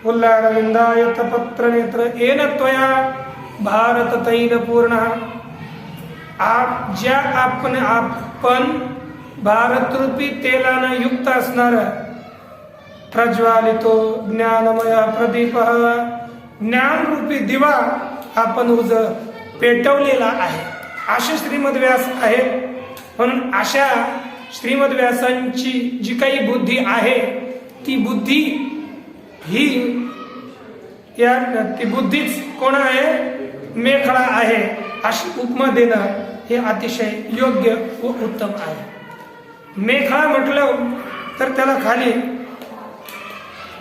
फुल्लारविंदाय तपत्र नेत्र येन त्वया भारत तैल पूर्ण, ज्या आपण भारत रूपी तेलानं युक्त असणार प्रज्वालितो ज्ञानमय प्रदीप, ज्ञान रूपी दिवा आपण उज पेटवलेला आहे, असे श्रीमद व्यास आहेत. म्हणून अशा श्रीमद व्यासांची जी काही बुद्धी आहे ती बुद्धी ही ती बुद्धीच कोण आहे? मेखळा आहे, अशी उपमा देणं हे अतिशय योग्य व उत्तम आहे. मेखळा म्हटलं तर त्याला खाली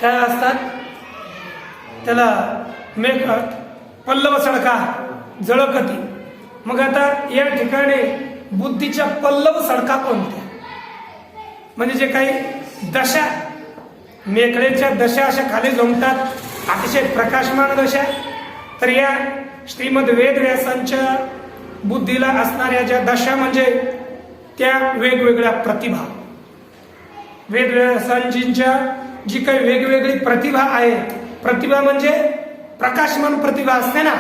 काय असतात? त्याला मेखळा पल्लव सडका जळकती. मग आता या ठिकाणी बुद्धीच्या पल्लव सडका कोणत्या? म्हणजे जे काही दशा मेखळेच्या दशा अशा खाली जमतात, अतिशय प्रकाशमान दशा. तर या श्रीमद वेद व्यासांच्या बुद्धीला असणाऱ्या ज्या दशा म्हणजे त्या वेगवेगळ्या प्रतिभा, वेद व्यासांच्या जी काही वेगवेगळी प्रतिभा आहे, प्रतिभा म्हणजे प्रकाशमान प्रतिभा असते ना,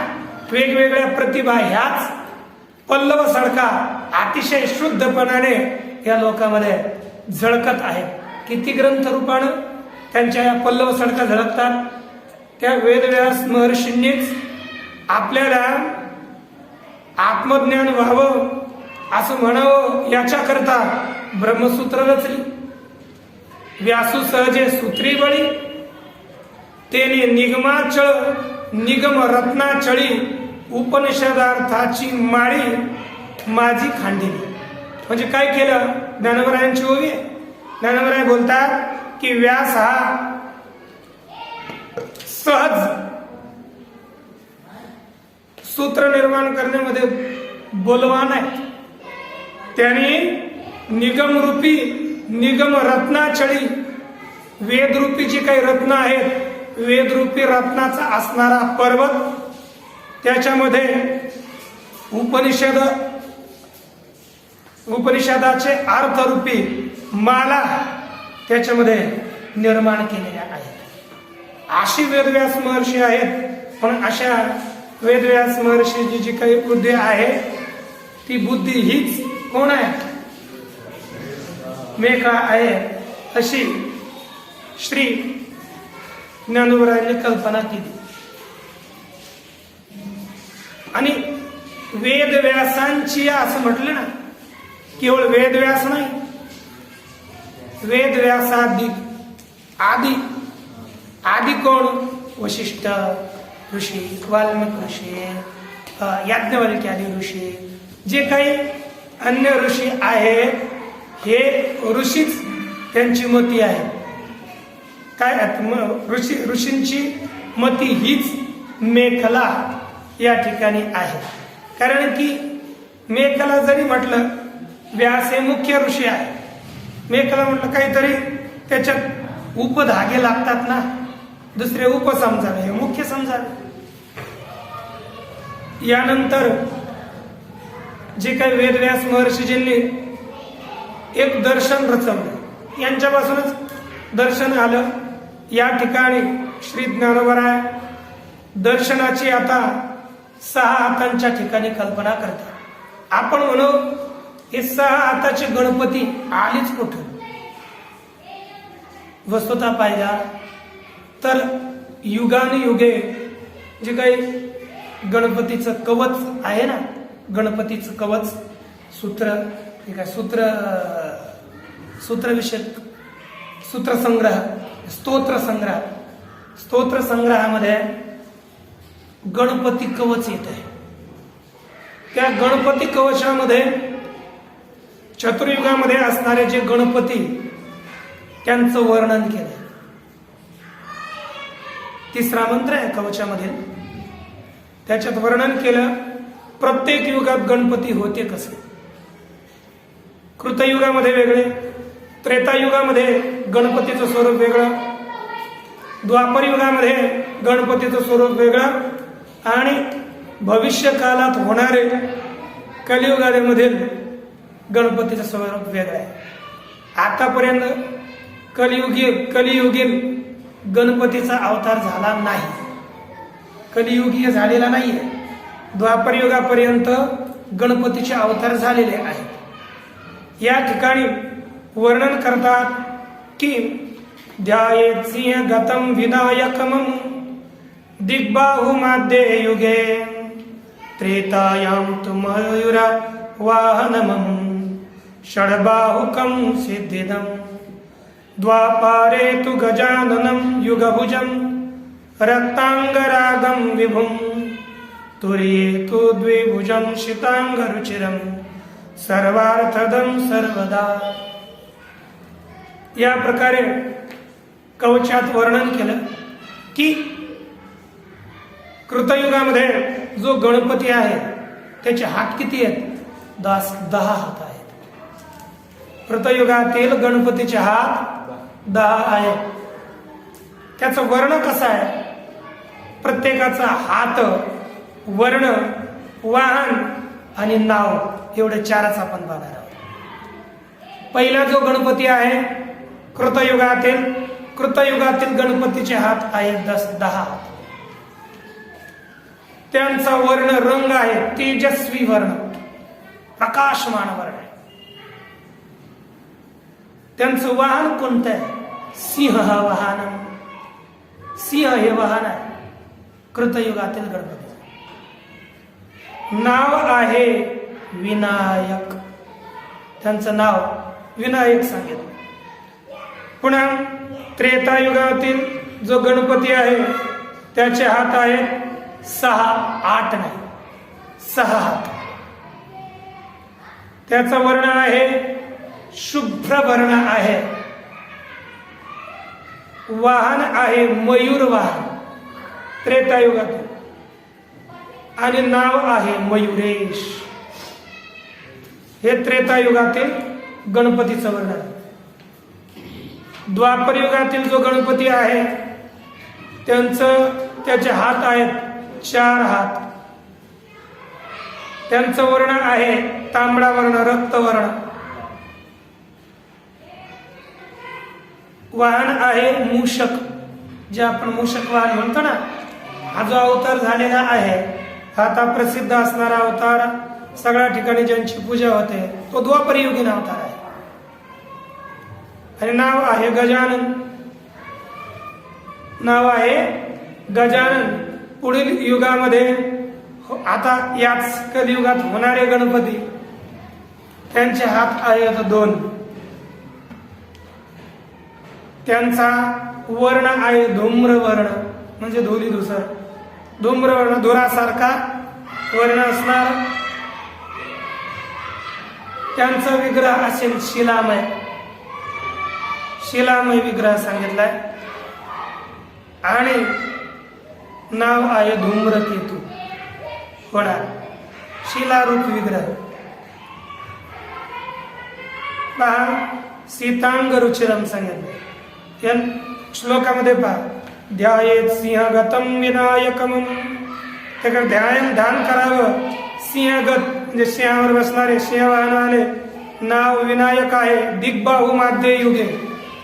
वेगवेगळ्या प्रतिभा ह्याच पल्लव सडका अतिशय शुद्धपणाने या लोकांमध्ये झळकत आहेत. किती ग्रंथ रूपानं त्यांच्या या पल्लव सडका झळकतात. त्या वेदव्यास महर्षींनीच आपल्याला आत्मज्ञान व्हावं असं म्हणावं याच्याकरता ब्रह्मसूत्र रचली. व्यासू सहजे सूत्री बळी, तेने निगमाचळ निगम रत्नाचळी, उपनिषदार्थाची माळी माझी खांडिली. म्हणजे काय केलं? ज्ञानवरायांची ओवी. ज्ञानवराय बोलतात की व्यास हा सहज सूत्र निर्माण करण्यामध्ये बोलवान आहे. त्यांनी निगमरूपी निगम रत्नाचळी, वेदरूपी जी काही रत्न आहेत, वेदरूपी रत्नाचा असणारा पर्वत, त्याच्यामध्ये उपनिषदाचे अर्थरूपी माला त्याच्यामध्ये निर्माण केलेल्या आहेत. अशी वेदव्यास महर्षी आहेत. पण अशा वेदव्यास महर्षीची जी काही बुद्धी आहे ती बुद्धी हीच कोण आहे? मेखळा आहे, अशी श्री ज्ञानोबरायांनी कल्पना केली. आणि वेदव्यासांची असं म्हटलं ना, केवळ वेदव्यास नाही, वेदव्यासाधिक आदि आदि कोण? वशिष्ठ ऋषी, वाल्मिक ऋषी, याज्ञवल्क्यादी ऋषी, जे काही अन्य ऋषी आहेत हे ऋषीच त्यांची मती आहे. काय ऋषींची मती हीच मेखला या ठिकाणी आहे. कारण की मेखला जरी म्हटलं, व्यास हे मुख्य ऋषी आहे, मेखला म्हटलं काहीतरी त्याच्यात उपधागे लागतात ना, दुसरे उप समजावे, हे मुख्य समजावे. यानंतर जे काही वेदव्यास महर्षीजींनी एक दर्शन रचवलं, यांच्यापासूनच दर्शन आलं. या ठिकाणी श्री ज्ञानोबराय दर्शनाची आता 6 हातांच्या ठिकाणी कल्पना करतात. आपण म्हणू हे 6 हाताचे गणपती आलीच कुठं? वस्तुता पाहिजे तर युगानुयुगे जे काही गणपतीचं कवच आहे ना, गणपतीचं कवच सूत्र ठीक आहे सूत्रविषयक सूत्रसंग्रह स्तोत्रसंग्रहामध्ये गणपती कवच येत आहे. त्या गणपती कवचामध्ये चतुर्युगामध्ये असणारे जे गणपती त्यांचं वर्णन केलं. तिसरा मंत्र आहे कवचामध्ये, त्याच्यात वर्णन केलं प्रत्येक युगात गणपती होते कसे. कृतयुगामध्ये वेगळे, त्रेतायुगामध्ये गणपतीचं स्वरूप वेगळं, द्वापर युगामध्ये गणपतीचं स्वरूप वेगळं आणि भविष्य काळात होणारे कलियुगामध्ये गणपतीचं स्वरूप वेगळं आहे. आतापर्यंत कलियुगीन गणपतीचा अवतार झाला नाही, कलियुगीय झालेला नाहीये. द्वापर युगापर्यंत गणपतीचे अवतार झालेले आहेत. या ठिकाणी वर्णन करतात की ध्यायेत सिंह गतम विनायकमं दिग्बाहु मध्ये युगे त्रेतायां तु मयूरा वाहनमं षड्बाहुकं सिद्धिदं द्वापारे तु गजाननं युगभुजं रक्तांगरागं विभुं तुर्ये तु द्विभुजं शितांगरुचिरं सर्वार्थदं सर्वदा. या प्रकारे कवचात वर्णन केलं की कृतयुगामध्ये जो गणपती आहे त्याचे हात किती आहेत? 10 हात आहेत. कृतयुगातील गणपतीचे हात 10 आहेत. त्याचं वर्ण कसं आहे? प्रत्येकाचा हात, वर्ण, वाहन आणि नाव एवढे 4च आपण पाहणार आहोत. पहिला जो गणपती आहे कृतयुगातील गणपतीचे हात आहेत 10 हात. त्यांचा वर्ण रंग आहे तेजस्वी वर्ण, प्रकाशमान वर्ण आहे. त्यांचं वाहन कोणतं आहे? सिंह हा वाहन. सिंह हे वाहन आहे कृतयुगातील गणपती. नाव आहे विनायक. त्यांचं नाव विनायक सांगितलं. पुन्हा त्रेतायुगातील जो गणपती आहे त्याचे हात आहेत 6, 8 नाही, 6 हात. त्याचा वर्ण आहे शुभ्र वर्ण आहे. वाहन आहे मयूर वाहन त्रेतायुगातील आणि नाव आहे मयुरेश. हे त्रेतायुगातील गणपतीचं वर्णन आहे. द्वापर युगातील जो गणपती आहे त्याचे हात आहेत 4 हात. त्यांचं वर्ण आहे तांबडा वर्ण, रक्तवर्ण. वाहन आहे मूषक, जे आपण मूषक वाहन म्हणतो ना. हा जो अवतार झालेला आहे, हा आता प्रसिद्ध असणारा अवतार, सगळ्या ठिकाणी ज्यांची पूजा होते, तो द्वापर युगीन अवतार आहे. आणि नाव आहे गजानन. नाव आहे गजानन. पुढील युगामध्ये आता याच कलियुगात होणारे गणपती त्यांचे हात आहेत 2. त्यांचा वर्ण आहे धूम्रवर्ण, म्हणजे धुली धुसर. धूम्रवर्ण, धुरासारखा वर्ण असणार. त्यांचा विग्रह असेल शिलामय. शिलामय विग्रह सांगितलाय. आणि नाव आहे धूम्रकेतू. होणार शिलारूप विग्रह. सीतांग रुचिरम सांगितलं. या श्लोकामध्ये पहा, ध्यायेत सिंहगतम विनायकम. त्याकडे ध्यान करावं. सिंहगत म्हणजे सिंहावर बसणारे, सिंह वाहनवाले. नाव विनायक आहे. दिग्बाहू मध्ये युगे.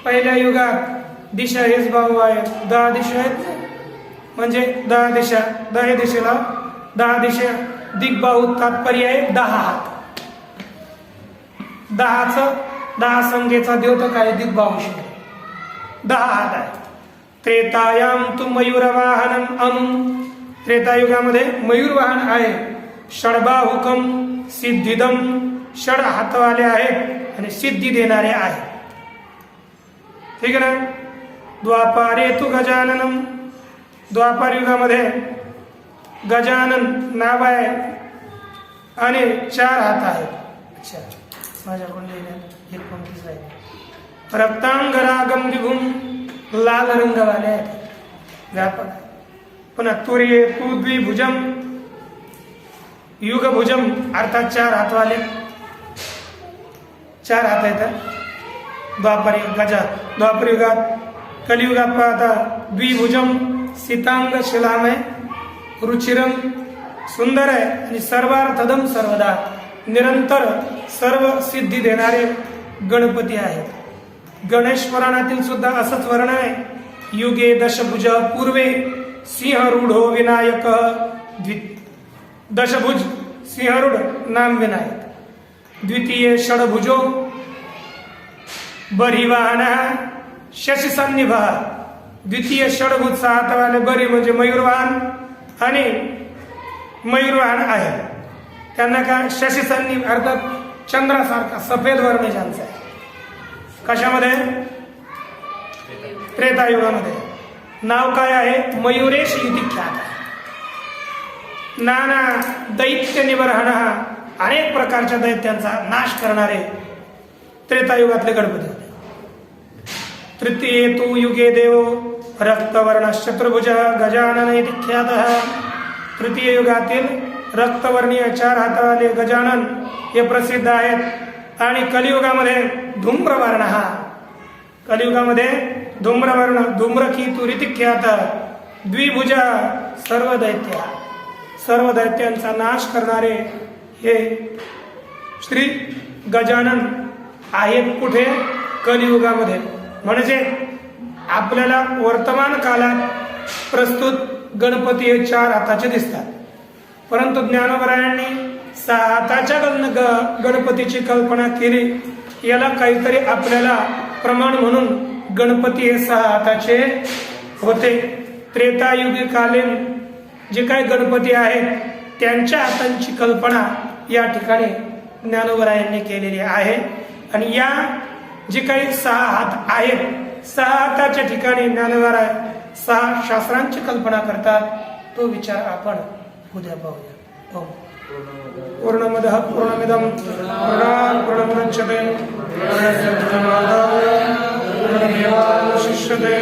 पहिल्या युगात दिशा हेच बाहू आहेत. 10 दिशा आहेत, म्हणजे 10 दिशा. 10 दिशेला 10 दिशा. दिग्बाहू तात्पर्य आहे 10 हात. 10 संख्येचा द्योतक आहे दिग्बाहू. 10 हात आहे. त्रेतायाम तु मयूर वाहनम. त्रेतायुगामध्ये मयूर वाहन आहे. षड्बाहुकम सिद्धिदम षड हातवाले आहेत आणि सिद्धी देणारे आहेत. ठीक आहे ना. द्वापारे तू गजाननम, द्वापार युगामध्ये गजानन नाव आहे आणि 4 हात आहेत. अच्छा, माझ्याकडून लिहिण्यात 29 आहे. रक्तांगरागम विभूम, लाल रंगवाले आहेत, व्यापक. पुन्हा तुर्ये तू द्विभुजम, युगभुजम अर्थात 4 हातवाले, 4 हात आहेत द्वापार द्वापर युगात. कलियुगात पाहता द्विभुजम, सीतांग शिलामय, रुचिरम सुंदर आहे आणि सर्वार्थदम सर्वदा निरंतर सर्व सिद्धी देणारे गणपती आहेत. गणेश पुराणातील सुद्धा असंच वर्णन आहे. युगे दशभुज पूर्वे सिंहरूढो विनायक, दशभुज सिंहरूढ नाम विनायक. द्वितीय षडभुजो बरिवाहन शशिसन्निभ, द्वितीय षडभुज 6 हातवाले बरी म्हणजे मयूरवाहन आणि मयूरवाहन आहे. त्यांना काय शशिसन्निभ अर्थात चंद्रासारखा सफेद वर्ण ज्यांचा आहे. कशामध्ये? त्रेतायुगामध्ये. नाव काय आहे? मयुरेश इति ख्यात. नाना दैत्य निबर्हण, अनेक प्रकारच्या दैत्यांचा नाश करणारे त्रेतायुगातले गणपती होते. तृतीये तू युगे देव रक्तवर्ण चतुर्भुज गजानन इति ख्यातः. तृतीय युगातील रक्तवर्णीय 4 हातावाले गजानन हे प्रसिद्ध आहेत. आणि कलियुगामध्ये धूम्रवर्ण, कलियुगामध्ये धूम्रवर्ण धूम्रकीतु इति ख्यात. द्विभुज सर्व दैत्यांचा नाश करणारे हे श्री गजानन आहेत. कुठे? कलियुगामध्ये. म्हणजे आपल्याला वर्तमान काळात प्रस्तुत गणपती हे 4 हाताचे दिसतात, परंतु ज्ञानोबरायांनी 6 हाताच्या गणपतीची कल्पना केली. याला काहीतरी आपल्याला प्रमाण म्हणून गणपती हे 6 हाताचे होते. त्रेतायुगीकालीन जे काही गणपती आहेत त्यांच्या हातांची कल्पना या ठिकाणी ज्ञानोबरायांनी केलेली आहे. आणि या जे काही 6 हात आहेत, 6 हाताच्या ठिकाणी ज्ञानोबराय 6 शास्त्रांची कल्पना करतात. तो विचार आपण उद्या पाहूया. पूर्णमदः पूर्णमिदं पूर्णात् पूर्णमुदच्यते पूर्णस्य पूर्णमादाय पूर्णमेवावशिष्यते.